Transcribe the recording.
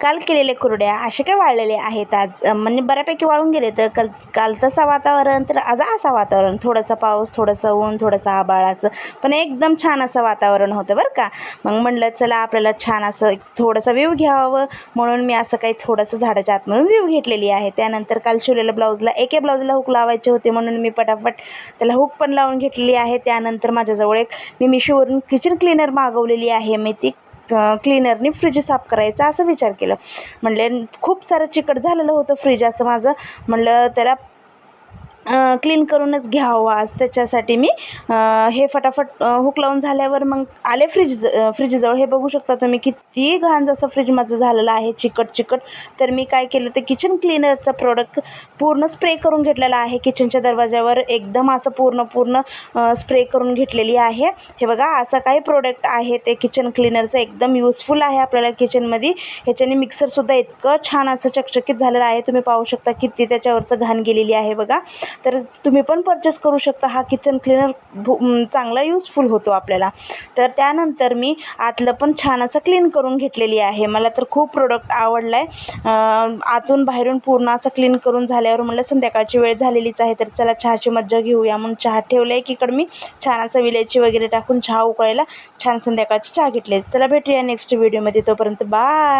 काल केलेले कुरड्या असे काय वाळलेले आहेत आज, म्हणजे बऱ्यापैकी वाळून गेले. तर काल तसं वातावरण, तर आज असं वातावरण, थोडंसं पाऊस, थोडंसं ऊन, थोडंसं आभाळ, असं पण एकदम छान असं वातावरण होतं बरं का. मग म्हणलं चला आपल्याला छान असं थोडंसं व्ह्यू घ्यावं, म्हणून मी असं काही थोडंसं झाडाच्या आतमधून व्ह्यू घेतलेली आहे. त्यानंतर काल शिवलेल्या ब्लाऊजला एके ब्लाऊजला हुक लावायचे होते, म्हणून मी पटापट त्याला हुक पण लावून घेतलेली आहे. त्यानंतर माझ्याजवळ एक मी मिशोवरून किचन क्लीनर मागवलेली आहे. मी ती क्लीनरनी फ्रीज साफ करायचा असं विचार केलं. म्हणले खूप सारं चिकट झालेलं होतं फ्रीज असं माझं, म्हणलं त्याला क्लीन करूनच घ्यावं आज. त्याच्यासाठी मी हे फटाफट हुक लावून झाल्यावर मग आले फ्रीजजवळ. हे बघू शकता तुम्ही किती घाण जसं फ्रीज माझं झालेलं आहे, चिकट. तर मी काय केलं, तर किचन क्लीनरचं प्रोडक्ट पूर्ण स्प्रे करून घेतलेला आहे. किचनच्या दरवाजावर एकदम असं पूर्ण स्प्रे करून घेतलेली आहे. हे बघा असं काही प्रोडक्ट आहे ते किचन क्लीनरचं, एकदम युजफुल आहे आपल्याला किचनमध्ये. ह्याच्याने मिक्सरसुद्धा इतकं छान असं चकचकीत झालेलं आहे. तुम्ही पाहू शकता किती त्याच्यावरचं घाण गेलेली आहे बघा. तर तुम्ही पण परचेस करू शकता. हा किचन क्लीनर चांगला यूजफुल होतो आपल्याला. तर त्यानंतर मी आतलं पण छान असं क्लीन करून घेतलेली आहे. मला तर खूप प्रोडक्ट आवडला आहे. आतून बाहेरून पूर्ण असं क्लीन करून झाल्यावर म्हणलं संध्याकाळची वेळ झालेलीच आहे, तर चला चहाची मज्जा घेऊया. म्हणून चहा ठेवला आहे एकीकडे मी, छान असं विलायची वगैरे टाकून चहा उकळायला छान संध्याकाळची चहा घेतली. चला भेटूया नेक्स्ट व्हिडिओमध्ये. तोपर्यंत बाय.